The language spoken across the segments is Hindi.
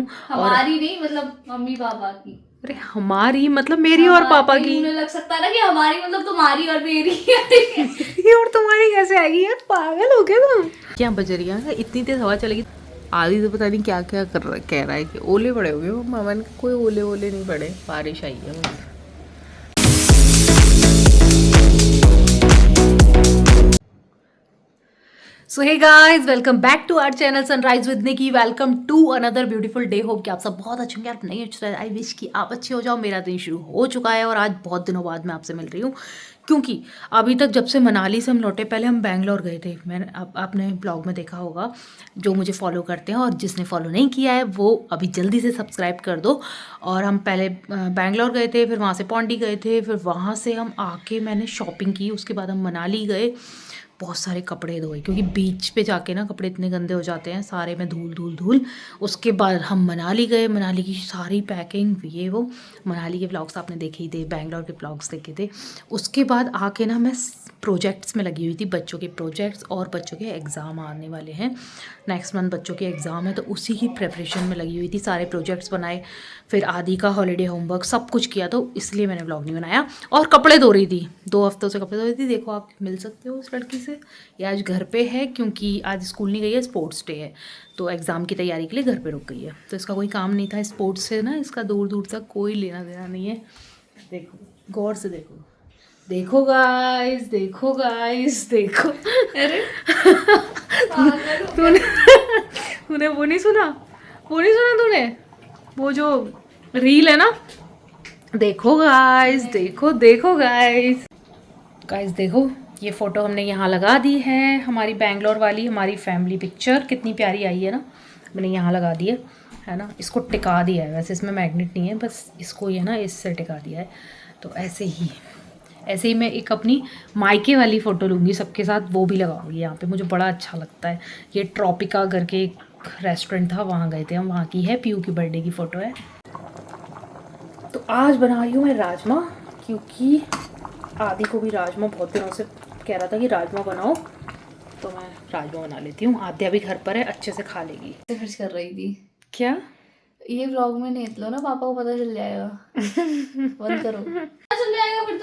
हूँ। हमारी नहीं, मतलब मम्मी पापा की। अरे हमारी मतलब मेरी और पापा की। उन्हें लग सकता है ना कि हमारी मतलब तुम्हारी और मेरी। ये और तुम्हारी कैसे आएगी यार, पागल हो गए तुम। क्या बज रही है, इतनी तेज हवा चलेगी। आदि तो पता नहीं क्या क्या कह रहा है कि ओले पड़े हुए हो मामा ने। कोई ओले ओले नहीं पड़े, बारिश आई है बस। So hey guys, welcome back to our channel Sunrise with Nikki. Welcome to another beautiful day. Hope कि आप सब बहुत अच्छे होंगे। आप नहीं अच्छे, आई विश कि आप अच्छे हो जाओ। मेरा दिन शुरू हो चुका है और आज बहुत दिनों बाद मैं आपसे मिल रही हूँ, क्योंकि अभी तक जब से मनाली से हम लौटे, पहले हम बैंगलोर गए थे। मैंने आपने ब्लॉग में देखा होगा, जो मुझे फॉलो करते हैं, और जिसने फॉलो नहीं किया है वो अभी जल्दी से सब्सक्राइब कर दो। और हम पहले बैंगलोर गए थे, फिर वहाँ से पौंडी गए थे, फिर वहाँ से हम आके मैंने शॉपिंग की। उसके बाद हम मनाली गए, बहुत सारे कपड़े धोए, क्योंकि बीच पे जाके ना कपड़े इतने गंदे हो जाते हैं सारे में, धूल धूल धूल। उसके बाद हम मनाली गए, मनाली की सारी पैकिंग ये वो। मनाली के व्लॉग्स आपने देखे ही थे, बैंगलोर के व्लॉग्स देखे थे। उसके बाद आके ना मैं प्रोजेक्ट्स में लगी हुई थी, बच्चों के प्रोजेक्ट्स, और बच्चों के एग्ज़ाम आने वाले हैं। नेक्स्ट मंथ बच्चों के एग्ज़ाम है, तो उसी की प्रेपरेशन में लगी हुई थी। सारे प्रोजेक्ट्स बनाए, फिर आदि का हॉलीडे होमवर्क सब कुछ किया, तो इसलिए मैंने व्लॉग नहीं बनाया। और कपड़े धो रही थी, 2 हफ्तों से कपड़े धो रही थी। देखो आप मिल सकते हो उस लड़की से। ये आज घर पे है, क्योंकि आज स्कूल नहीं गई है, स्पोर्ट्स डे है, तो एग्ज़ाम की तैयारी के लिए घर पे रुक गई है। तो इसका कोई काम नहीं था स्पोर्ट्स से ना, इसका दूर दूर तक कोई लेना देना नहीं है। देखो गौर से देखो, देखो गाइस, देखो गाइस, देखो। अरे तूने वो नहीं सुना, वो नहीं सुना तूने, वो जो रील है ना। देखो गाइस, देखो देखो गाइस, गाइस देखो, ये फ़ोटो हमने यहाँ लगा दी है, हमारी बैंगलोर वाली हमारी फैमिली पिक्चर। कितनी प्यारी आई है ना, मैंने यहाँ लगा दी है ना। इसको टिका दिया है, वैसे इसमें मैग्नेट नहीं है, बस इसको ये ना इससे टिका दिया है। तो ऐसे ही मैं एक अपनी मायके वाली फ़ोटो लूँगी सबके साथ, वो भी लगाऊंगी यहाँ पे। मुझे बड़ा अच्छा लगता है। ये ट्रॉपिका करके एक रेस्टोरेंट था, वहाँ गए थे हम, वहाँ की है, पीयू की बर्थडे की फ़ोटो है। तो आज बना रही हूँ मैं राजमा, क्योंकि आदि को भी राजमा बहुत दिनों से कह रहा था कि राजमा बनाओ, तो मैं राजमा बना लेती हूँ। आद्या भी घर पर है, अच्छे से खा लेगी। खर्च कर रही थी क्या? ये व्लॉग में नहीं लो ना, पापा को पता चल जाएगा। बंद करो, चल जाएगा फिर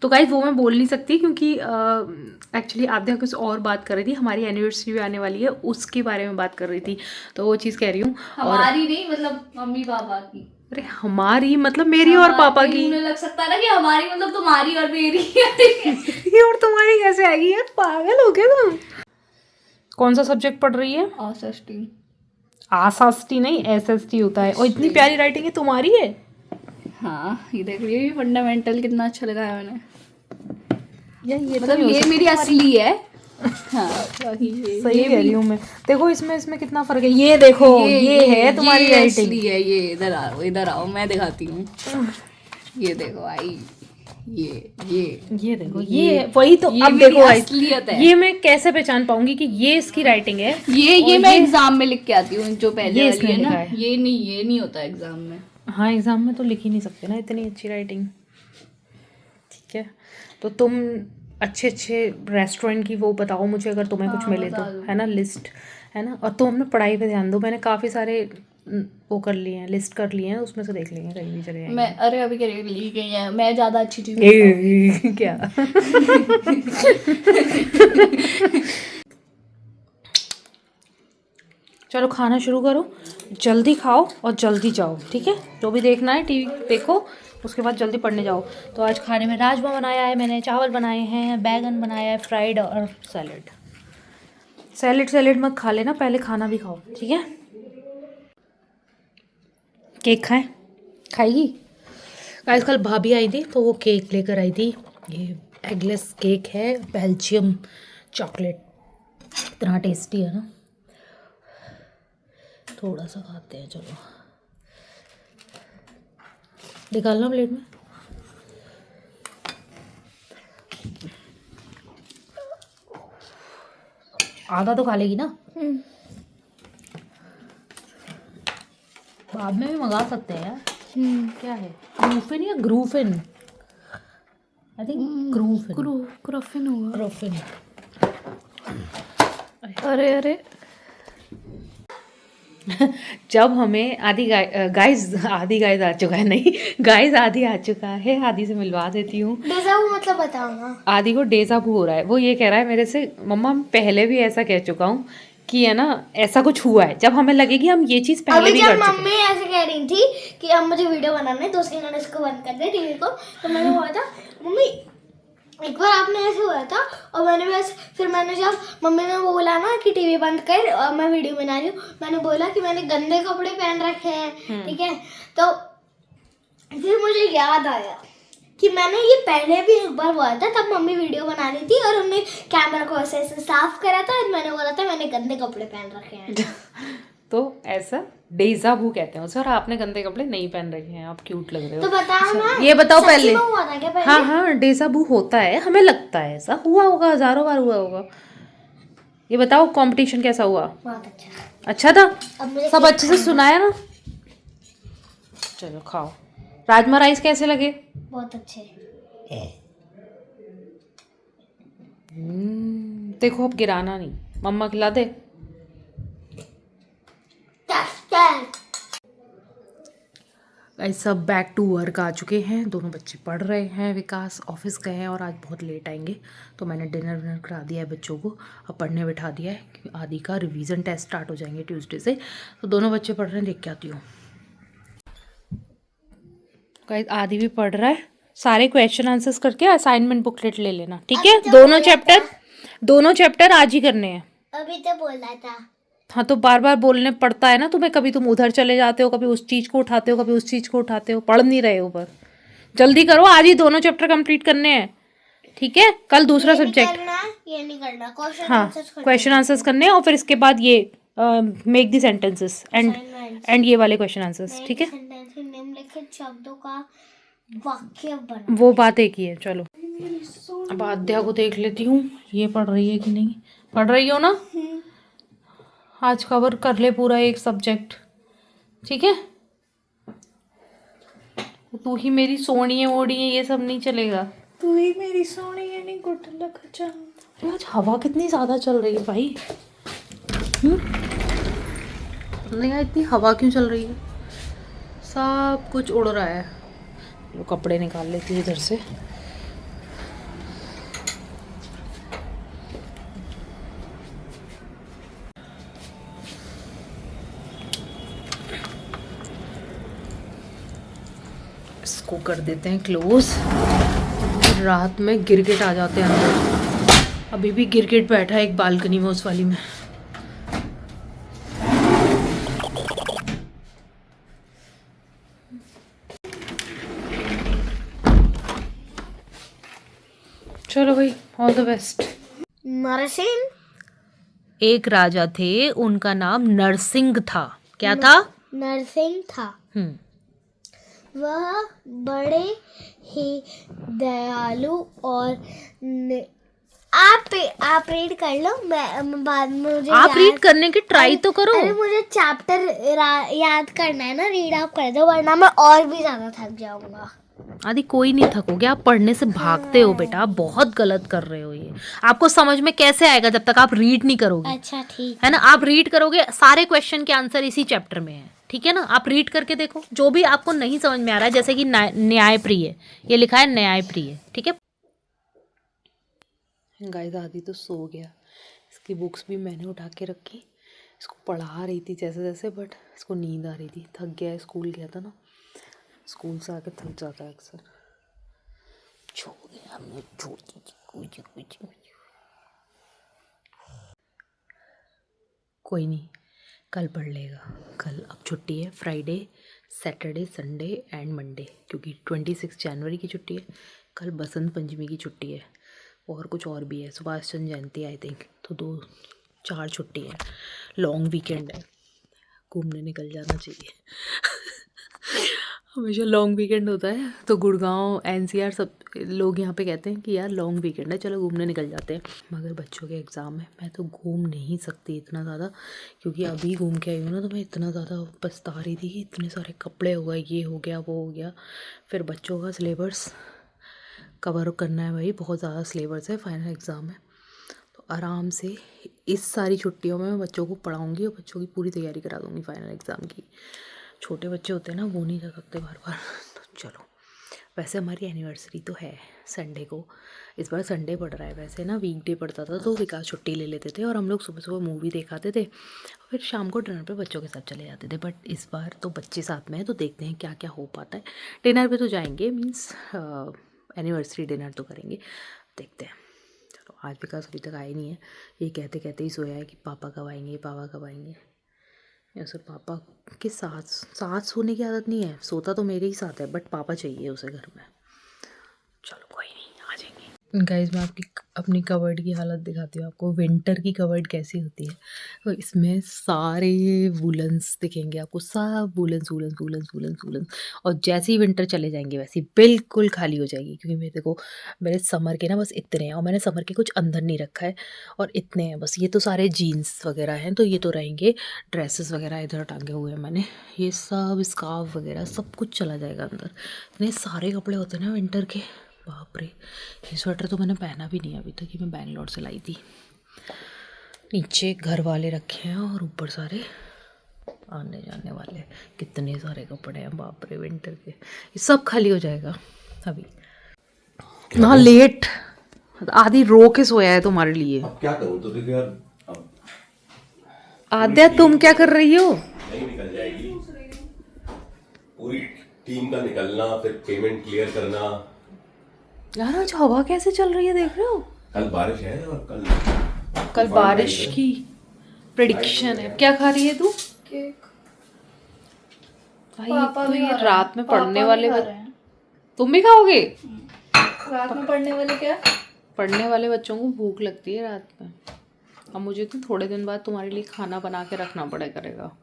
तो गाइस वो मैं बोल नहीं सकती, क्योंकि एक्चुअली आद्या कुछ और बात कर रही थी। हमारी एनिवर्सरी भी आने वाली है, उसके बारे में बात कर रही थी, तो वो चीज़ कह रही हूँ। हमारी नहीं, मतलब मम्मी पापा की। अरे हमारी मतलब मेरी और पापा की। उन्हें लग सकता है ना कि हमारी मतलब तुम्हारी और मेरी। ये और तुम्हारी कैसे आएगी यार, पागल हो गए तुम। कौन सा सब्जेक्ट पढ़ रही है? आसष्टी। आसष्टी नहीं, एसएसटी होता है। और इतनी प्यारी राइटिंग है तुम्हारी है। हाँ ये देख रही है, फंडामेंटल कितना अच्छा लगाया मैंने यार ये मतलब ये मेरी असली है। हाँ सही कह रही हूँ मैं। देखो इसमें कितना फर्क है। ये देखो, ये है तुम्हारी राइटिंग। असली है ये। इधर आओ मैं दिखाती हूँ। ये देखो आई, ये देखो, ये वही तो। अब देखो असलियत है। ये मैं कैसे पहचान पाऊंगी कि ये इसकी राइटिंग है? ये मैं एग्जाम में लिख के आती हूँ, जो पहले वाली है ना। है। ये नहीं होता एग्जाम में। हाँ एग्जाम में तो लिख ही नहीं सकते ना इतनी अच्छी राइटिंग। ठीक है, तो तुम अच्छे रेस्टोरेंट की वो बताओ मुझे, अगर तुम्हें कुछ मिले तो, है ना, लिस्ट, है ना। और तुम अपने पढ़ाई पे ध्यान दो। मैंने काफ़ी सारे वो कर लिए हैं, लिस्ट कर लिए हैं, उसमें से देख लेंगे, कहीं भी चले जाएंगे। मैं अरे अभी कह रही गई है, मैं ज़्यादा अच्छी चीज़ क्या? चलो खाना शुरू करो, जल्दी खाओ और जल्दी जाओ, ठीक है। जो भी देखना है टीवी देखो, उसके बाद जल्दी पढ़ने जाओ। तो आज खाने में राजमा बनाया है मैंने, चावल बनाए हैं, बैगन बनाया है फ्राइड, और सैलेड मत खा लेना, पहले खाना भी खाओ, ठीक है। केक खाएगी? आज कल भाभी आई थी, तो वो केक लेकर आई थी। ये एगलेस केक है, बेल्जियम चॉकलेट, इतना टेस्टी है ना। थोड़ा सा खाते हैं, चलो निकालना प्लेट में। आधा तो खा लेगी ना, बाद में भी मंगा सकते हैं यार। क्या है, ग्रूफिन या ग्रूफिन? आई थिंक क्रोफिन होगा। ग्रूफिन। अरे जब हमें गाइस आधी गाइस आ चुका है, नहीं गाइस आधी आ चुका है, आधी से मिलवा देती हूँ। डेजा वू मतलब बताओ ना। आधी को डेजा vu हो रहा है, वो ये कह रहा है मेरे से, मम्मा मैं पहले भी ऐसा कह चुका हूँ कि है ना ऐसा कुछ हुआ है, जब हमें लगेगी हम ये चीज़ पहले अभी भी जब कर चुके मम्मी ऐसे कह रही थी कि अब मुझे वीडियो बनाना है, तो उसके कारण इसको बंद कर दे टीवी को, तो मैंने बोला था मम्मी एक बार आपने ऐसे हुआ था, और मैंने भी ऐसे, फिर मैंने जब मम्मी ने वो बोला ना कि टीवी बंद कर और मैं वीडियो बना रही हूँ, मैंने बोला कि मैंने गंदे कपड़े पहन रखे हैं, ठीक है, तो फिर मुझे याद आया कि मैंने ये पहले भी एक बार हुआ था, तब मम्मी वीडियो बना रही थी और उन्होंने कैमरा को ऐसे ऐसे साफ करा था और मैंने बोला था मैंने गंदे कपड़े पहन रखे हैं। तो ऐसा डेजा vu कहते हैं सर, आपने गंदे कपड़े नहीं पहन रखे हैं, आप क्यूट लग रहे हो। तो बताओ ना, ये बताओ सच्ची पहले। में हुआ था क्या पहले? हाँ हाँ डेजा vu होता है, हमें लगता है ऐसा हुआ होगा, हजारों बार हुआ होगा। ये बताओ कंपटीशन कैसा हुआ? बहुत अच्छा। अच्छा था, अब मुझे सब अच्छे से सुनाया ना? चलो खाओ। राजमा राइस कैसे लगे? बहुत अच्छे। देखो अब गिराना नहीं, मम्मा खिला दे। गाइस सब बैक टू वर्क आ चुके हैं, दोनों बच्चे पढ़ रहे हैं, विकास ऑफिस गए हैं और आज बहुत लेट आएंगे, तो मैंने डिनर विनर करा दिया है बच्चों को, अब पढ़ने बिठा दिया है कि आदि का रिवीजन टेस्ट स्टार्ट हो जाएंगे ट्यूसडे से, तो दोनों बच्चे पढ़ रहे हैं, देख के आती हूँ। गाइस आदि भी पढ़ रहा है, सारे क्वेश्चन आंसर्स करके असाइनमेंट बुकलेट ले लेना, ठीक है? दोनों चैप्टर आज ही करने हैं। अभी तो बोला था। हाँ तो बार बार बोलने पड़ता है ना तुम्हें, कभी तुम उधर चले जाते हो, कभी उस चीज़ को उठाते हो, कभी उस चीज़ को उठाते हो, पढ़ नहीं रहे हो। पर जल्दी करो, आज ही दोनों चैप्टर कंप्लीट करने हैं, ठीक है? कल दूसरा सब्जेक्ट। ये नहीं करना, क्वेश्चन हाँ आंसर्स करना। क्वेश्चन आंसर्स करने हैं और फिर इसके बाद ये मेक दी सेंटेंसेस एंड ये वाले क्वेश्चन आंसर्स, ठीक है? सेंटेंस में निम्नलिखित शब्दों का वाक्य बना। वो बात एक ही है। चलो अब आद्या को देख लेती हूँ, ये पढ़ रही है कि नहीं। पढ़ रही हो ना? आज कवर कर ले पूरा एक सब्जेक्ट, ठीक है? तू ही मेरी सोनी है ओढ़ी है, ये सब नहीं चलेगा। तू ही मेरी सोनी है, नहीं गुड लक जा। आज हवा कितनी ज़्यादा चल रही है भाई। नहीं इतनी हवा क्यों चल रही है? सब कुछ उड़ रहा है। वो कपड़े निकाल लेती हूँ इधर से। इसको कर देते हैं क्लोज, रात में गिरगिट आ जाते हैं अंदर। अभी भी गिरगिट बैठा है एक बालकनी में, उस वाली में। चलो भाई ऑल द बेस्ट। नरसिंह। एक राजा थे, उनका नाम नरसिंह था। क्या था? नरसिंह था। वह बड़े ही दयालु और आप रीड कर लो, मैं बाद में मुझे आप रीड करने की ट्राई तो करो। अरे मुझे चैप्टर याद करना है ना, रीड आप कर दो वरना मैं और भी ज्यादा थक जाऊंगा। आदि कोई नहीं थकोगे, आप पढ़ने से भागते हो बेटा, आप बहुत गलत कर रहे हो। ये आपको समझ में कैसे आएगा जब तक आप रीड नहीं करोगे? अच्छा ठीक है ना, आप रीड करोगे, सारे क्वेश्चन के आंसर इसी चैप्टर में है, ठीक है ना? आप रीड करके देखो, जो भी आपको नहीं समझ में आ रहा है, जैसे कि न्यायप्रिय, ये लिखा है न्यायप्रिय, ठीक है? गाइस आदि तो सो गया, इसकी बुक्स भी मैंने उठा के रखी, इसको पढ़ा रही थी जैसे जैसे, बट इसको नींद आ रही थी, थक गया, स्कूल गया था ना, स्कूल से आके थक जाता है अक्सर। कोई नहीं, कल पढ़ लेगा। कल अब छुट्टी है, Friday Saturday Sunday and Monday, क्योंकि 26 जनवरी की छुट्टी है, कल बसंत पंचमी की छुट्टी है, और कुछ और भी है, सुभाष चंद्र जयंती आई थिंक, तो 4 छुट्टी है, लॉन्ग वीकेंड है, घूमने निकल जाना चाहिए। हमेशा लॉन्ग वीकेंड होता है, तो गुड़गांव एनसीआर सब लोग यहाँ पे कहते हैं कि यार लॉन्ग वीकेंड है, चलो घूमने निकल जाते हैं। मगर बच्चों के एग्ज़ाम है, मैं तो घूम नहीं सकती इतना ज़्यादा, क्योंकि अभी घूम के आई हूँ ना, तो मैं इतना ज़्यादा पछता रही थी कि इतने सारे कपड़े हो गए, ये हो गया वो हो गया, फिर बच्चों का सिलेबस कवर करना है भाई, बहुत ज़्यादा सिलेबस है, फाइनल एग्ज़ाम है, तो आराम से इस सारी छुट्टियों में मैं बच्चों को पढ़ाऊँगी और बच्चों की पूरी तैयारी करा दूँगी फाइनल एग्ज़ाम की। छोटे बच्चे होते हैं ना, वो नहीं कर सकते बार बार। तो चलो, वैसे हमारी एनिवर्सरी तो है संडे को, इस बार संडे पड़ रहा है। वैसे ना वीकडे पड़ता था तो विकास छुट्टी ले लेते थे और हम लोग सुबह सुबह मूवी देखाते थे, फिर शाम को डिनर पे बच्चों के साथ चले जाते थे। बट इस बार तो बच्चे साथ में हैं, तो देखते हैं क्या क्या हो पाता है। डिनर पे तो जाएंगे, मीन्स एनिवर्सरी डिनर तो करेंगे, देखते हैं। चलो, आज विकास अभी तक आए नहीं है, ये कहते कहते ही सोया है कि पापा कब आएंगे, पापा कब आएंगे। ऐसे पापा के साथ सोने की आदत नहीं है, सोता तो मेरे ही साथ है, बट पापा चाहिए उसे घर में। चलो कोई नहीं, आ जाएंगे। गाइस, मैं आपकी अपनी कबर्ड की हालत दिखाती हूँ आपको। विंटर की कबर्ड कैसी होती है, तो इसमें सारे वूलन्स दिखेंगे आपको, सब woollens woollens woollens woollens woollens. और जैसे ही विंटर चले जाएंगे वैसे ही बिल्कुल खाली हो जाएगी, क्योंकि मेरे देखो, मेरे समर के ना बस इतने हैं और मैंने समर के कुछ अंदर नहीं रखा है, और इतने हैं बस। ये तो सारे जीन्स वगैरह हैं, तो ये तो रहेंगे। ड्रेसेस वगैरह इधर टांगे हुए हैं मैंने, ये सब स्कार्फ वगैरह सब कुछ चला जाएगा अंदर। इतने सारे कपड़े होते हैं ना विंटर के, बाप रे। ये स्वेटर तो मैंने पहना भी नहीं अभी तक, ये मैं बैंगलोर से लाई थी। नीचे घर वाले रखे हैं और ऊपर सारे आने जाने वाले। कितने सारे कपड़े हैं, बाप रे, विंटर के। ये सब खाली हो जाएगा अभी। हाँ, लेट आधी रो के सोया है तुम्हारे लिए। अब क्या करूं, तो देखो यार, अब आद्या, तुम क्या कर रही हो? नहीं निकल जाएगी पूरी टीम का निकलना, फिर पेमेंट क्लियर करना। यार, आज हवा कैसे चल रही है, देख रहे हो? कल बारिश है और कल बारिश की प्रेडिक्शन है। क्या खा रही है तू? केक। भाई, पापा तो भी ये खा रहे रात में हैं। पढ़ने पापा वाले भी खा रहे हैं। तुम भी खाओगे? रात में पढ़ने वाले क्या? पढ़ने वाले बच्चों को भूख लगती है रात में। अब मुझे तो थोड़े दिन बाद तुम्हारे लिए खाना बना के रखना पड़ा करेगा,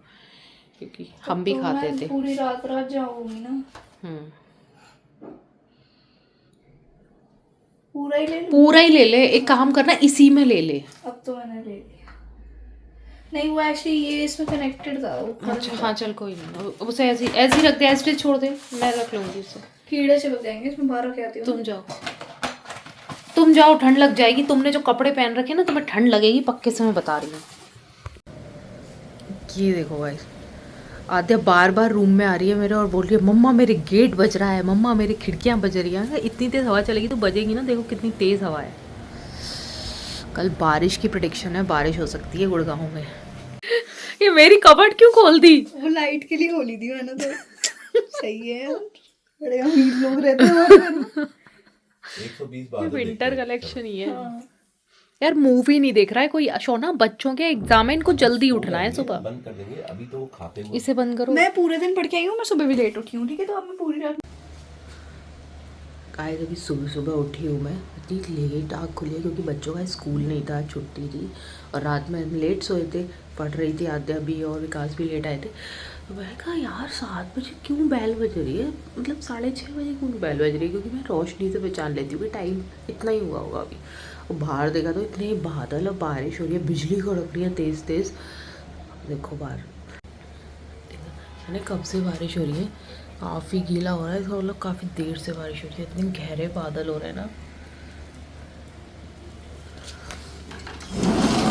क्योंकि हम भी तो खाते मैं थे। पूरी रात रात जाऊंगी ना। पूरा ही ले लूं? पूरा ही ले ले, एक काम करना, इसी में ले ले। अब तो मैंने ले लिया। नहीं, वो एक्चुअली ये इसमें कनेक्टेड था। अच्छा हाँ, चल कोई नहीं, उसे ऐसे ही रख दे, ऐसे छोड़ दे, मैं रख लूँगी उसे। कीड़े चिपक जाएंगे इसमें, बाहर रख आती हूँ। तुम जाओ, ठंड लग जाएगी। तुमने जो कपड़े पहन रखे ना, तुम्हें ठंड लगेगी पक्के से, मैं बता रही हूँ। ये देखो भाई, आद्या बार बार रूम में आ रही है मेरे और बोल रही है, मम्मा मेरे गेट बज रहा है, मम्मा मेरी खिड़कियाँ बज रही हैं। इतनी तेज़ हवा चलेगी तो बजेगी ना, देखो कितनी तेज़ हवा है। कल बारिश की प्रेडिक्शन है, बारिश हो सकती है गुड़गांव में। ये मेरी कबर्ड क्यों खोल दी? वो लाइट के लिए खोली थी मैंने तो। सही है, बड़े अमीर लोग रहते हैं। 120 बार विंटर कलेक्शन ही है। यार, मूवी नहीं देख रहा है कोई। शोना, बच्चों के एग्जाम है, इनको जल्दी उठना है सुबह। बंद कर देंगे, अभी तो खाते हुए। इसे बंद करो। मैं पूरे दिन पढ़ के आई हूँ, मैं सुबह भी लेट उठी हूँ, ठीक है? तो अब मैं पूरी रात गाइस, अभी सुबह सुबह उठी हूँ मैं, इतनी लेट आँख खुली है क्योंकि बच्चों का स्कूल नहीं था, छुट्टी थी, और रात में लेट सोए थे। पढ़ रही थी आद्या भी, और विकास भी लेट आए थे। तो मैंने कहा, यार 7 बजे क्यों बैल बज रही है, मतलब 6:30 बजे क्यों बैल बज रही है, क्योंकि मैं रोशनी से पहचान लेती हूँ कि टाइम इतना ही हुआ होगा अभी। और बाहर देखा तो इतने बादल और बारिश हो रही है, बिजली कड़क रही है तेज़ तेज़। देखो बाहर, मैंने कब से बारिश हो रही है, काफ़ी गीला हो रहा है, इसका मतलब काफ़ी देर से बारिश हो रही है, इतने गहरे बादल हो रहे हैं ना।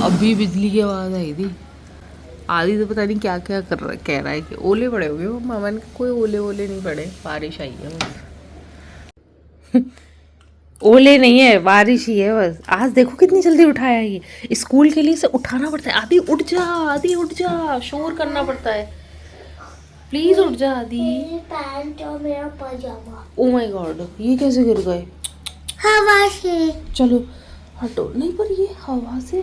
अभी बिजली की आवाज़ आई थी, आदि तो पता नहीं क्या क्या कर रहा, कह रहा है कि ओले पड़े होंगे। वो मामा ने, कोई ओले ओले नहीं पड़े, बारिश आई है बस। ओले नहीं है, बारिश ही है बस। आज देखो कितनी जल्दी उठाया है ये, स्कूल के लिए इसे उठाना पड़ता है। आदि उठ जा, आदि उठ जा, शोर करना पड़ता है। प्लीज उठ जा आदि। मेरी पैंट और मेरा पजामा ओ माय गॉड, ये कैसे गिर गए? हवा से। चलो हटो। नहीं, पर ये हवा से,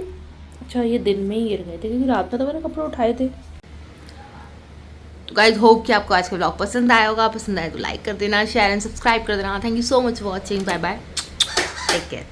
अच्छा ये दिन में ही गिर गए थे, क्योंकि रात में तो मैंने कपड़े उठाए थे। तो गाइस, होप कि आपको आज का व्लॉग पसंद आया होगा। पसंद आए तो लाइक कर देना, शेयर एंड सब्सक्राइब कर देना। Thank you so much for watching. Bye bye, take care.